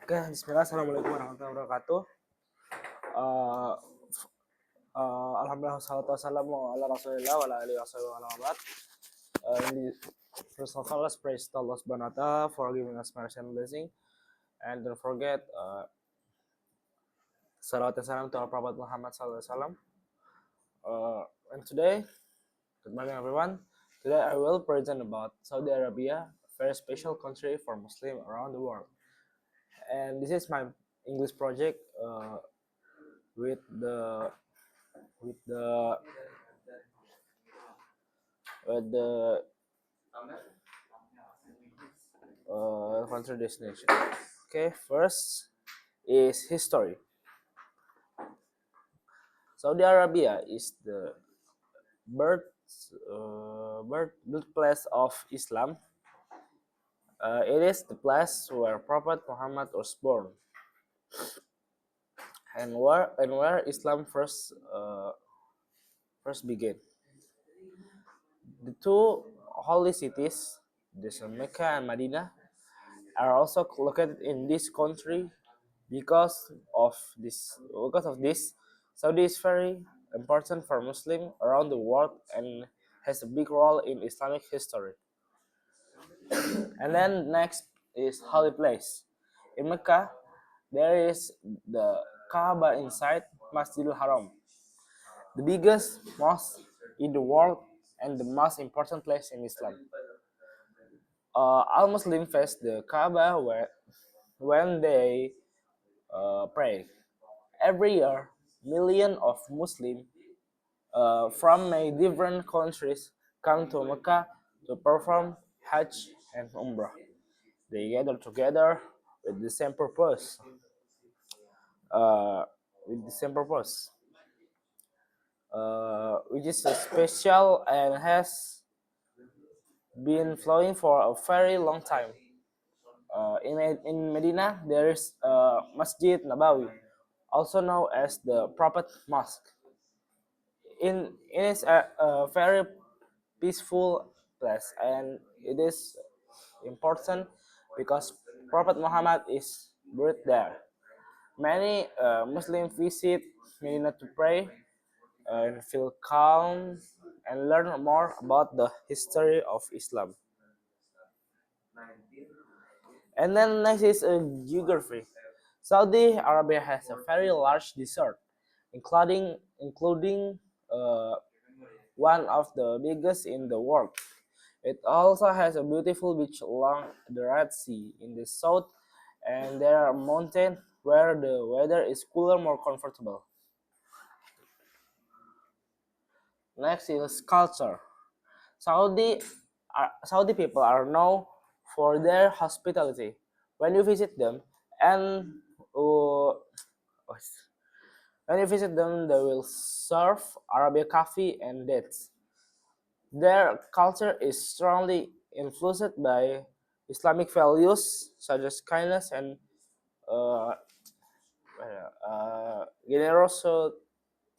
Oke, bismillah, assalamualaikum warahmatullahi wabarakatuh. Uh, Alhamdulillah, wassalatu wassalamu ala rasulillah wa ala alihi wa ala First of all, let's praise Allah subhanahu wa ta'ala for giving us mercy and blessing. And don't forget, salawat and salam to our Prophet Muhammad sallallahu alaihi wasallam. And today, good morning everyone. Today I will present about Saudi Arabia, a very special country for Muslims around the world. And this is my English project with the country destination. Okay, first is history. Saudi Arabia is the birthplace of Islam. It is the place where Prophet Muhammad was born, and where Islam first began. The two holy cities, Mecca and Medina, are also located in this country. Because of this, Saudi is very important for Muslims around the world and has a big role in Islamic history. And then next is holy place. In Mecca, there is the Kaaba inside Masjidil Haram, the biggest mosque in the world and the most important place in Islam. All Muslims face the Kaaba when they pray. Every year, millions of Muslims from many different countries come to Mecca to perform Hajj and Umrah. They gather together with the same purpose. Uh, which is special and has been flowing for a very long time. In Medina, there is Masjid Nabawi, also known as the Prophet Mosque. It is a very peaceful place, and it is important because Prophet Muhammad is buried there. Many Muslims visit Medina to pray and feel calm and learn more about the history of Islam. And then next is geography. Saudi Arabia has a very large desert, including uh, one of the biggest in the world. It also has a beautiful beach along the Red Sea in the south, and there are mountains where the weather is cooler, more comfortable. Next is culture. Saudi people are known for their hospitality. When you visit them, and uh, they will serve Arabic coffee and dates. Their culture is strongly influenced by Islamic values such as kindness and uh, generosity.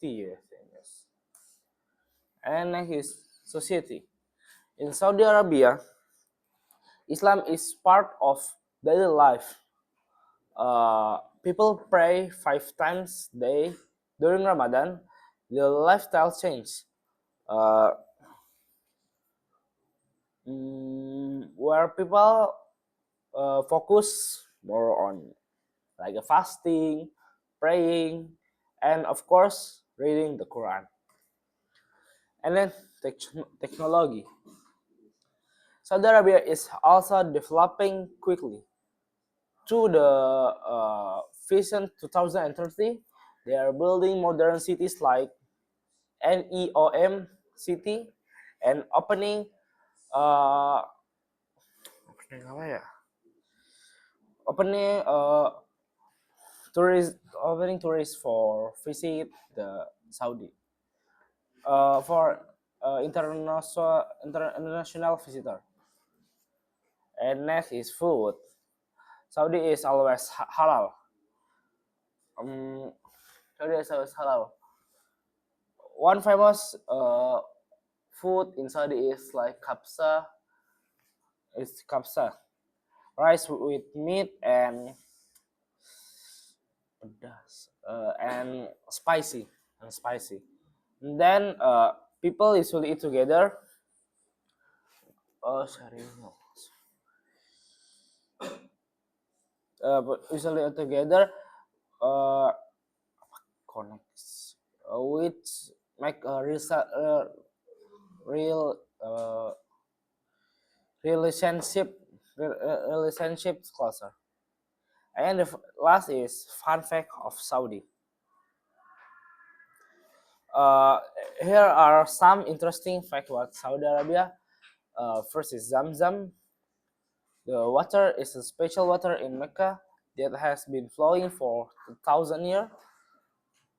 Yes. And next is society. In Saudi Arabia, Islam is part of daily life. People pray 5 times a day during Ramadan. The lifestyle change, uh, where people focus more on like fasting, praying, and of course reading the Quran. And then technology. Saudi Arabia is also developing quickly. Through the Vision 2030, they are building modern cities like NEOM City and uh, opening tourists for visit the Saudi for international visitor. And next is food. Saudi is always halal. Um, Saudi is always halal. One famous food in Saudi is like kapsa. It's kapsa, rice with meat and pedas, and spicy And then people usually eat together. Sorry, no. But usually eat together. Uh, Connects, which make a real relationship relationships closer. And the last is fun fact of Saudi. Uh, Here are some interesting facts about Saudi Arabia. First is Zamzam. The water is a special water in Mecca that has been flowing for 2,000 years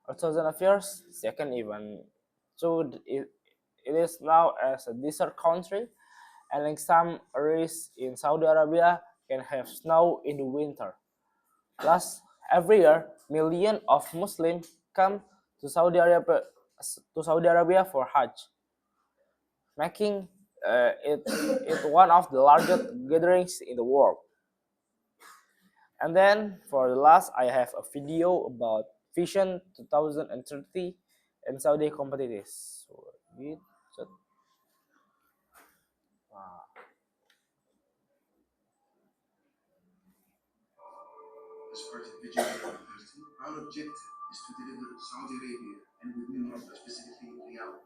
or thousand of years. Second, even so, it is now as a desert country, and like some areas in Saudi Arabia can have snow in the winter. Plus, every year, millions of Muslims come to Saudi Arabia for Hajj, making it one of the largest gatherings in the world. And then for the last, I have a video about Vision 2030 and Saudi competitors. So, As part of Vision 2030, our objective is to deliver Saudi Arabia and within Europe, specifically Riyadh.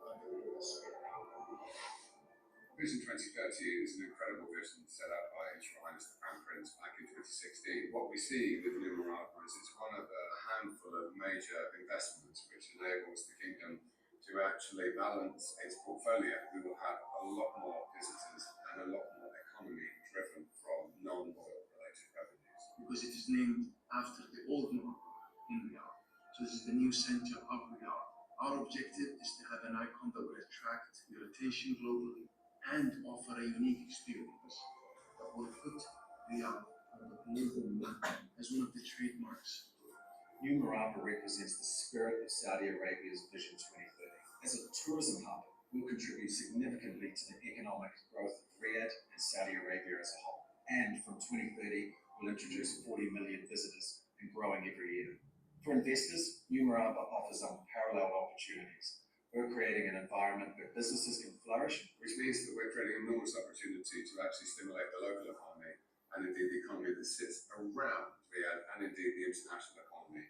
Vision 2030 is an incredible vision set out by His Royal Highness the Crown Prince back in 2016. What we see with New Morocco is it's one of a handful of major investments which enables the kingdom to actually balance its portfolio. We will have a lot more visitors and a lot more economy driven from non-oil related revenues. Because it is named after the old Morocco in Riyadh. So this is the new center of Riyadh. Our objective is to have an icon that will attract your attention globally and offer a unique experience that will put Riyadh on the global map as one of the trademarks. New Murabba represents the spirit of Saudi Arabia's Vision 2030. As a tourism hub, will contribute significantly to the economic growth of Riyadh and Saudi Arabia as a whole. And from 2030, we'll introduce 40 million visitors and growing every year. For investors, New Murabba offers unparalleled opportunities. We're creating an environment where businesses can flourish, which means that we're creating enormous opportunity to actually stimulate the local economy and indeed the economy that sits around Riyadh and indeed the international economy.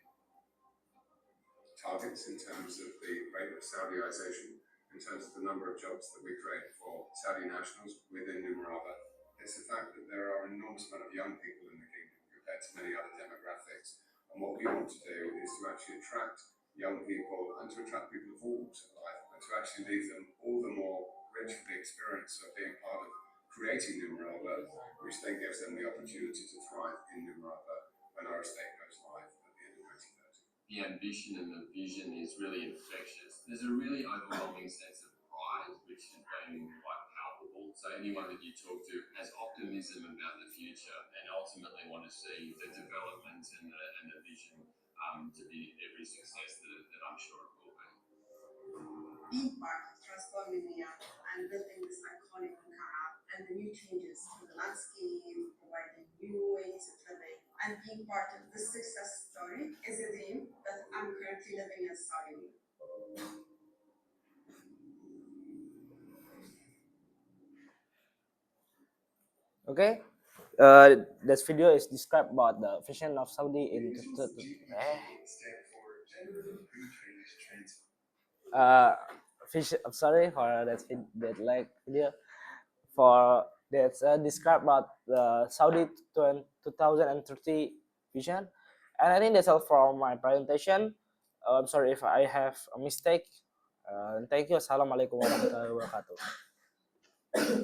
Targets in terms of the rate of Saudiization, in terms of the number of jobs that we create for Saudi nationals within New Murabba. It's the fact that there are an enormous amount of young people in the kingdom compared to many other demographics. And what we want to do is to actually attract young people and to attract people of all walks of life and to actually leave them all the more rich with the experience of being part of creating New Murabba, which then gives them the opportunity to thrive in New Murabba when our estate goes live at the end of 2030. The ambition and the vision is really infectious. There's a really overwhelming sense of pride, which has been quite palpable. So anyone that you talk to has optimism about the future and ultimately want to see the development and the vision to be every success that I'm sure it will be. Being part of transforming Riyadh and building this iconic Muka'ab and the new changes to the landscape, providing new ways of living, and being part of this success story is a dream that I'm currently living in Saudi. Okay, this video is described about the vision of Saudi in I'm sorry for that like video for that's described about the Saudi 2030 vision, and I think that's all from my presentation. I'm sorry if I have a mistake. Thank you. Assalamualaikum warahmatullahi wabarakatuh.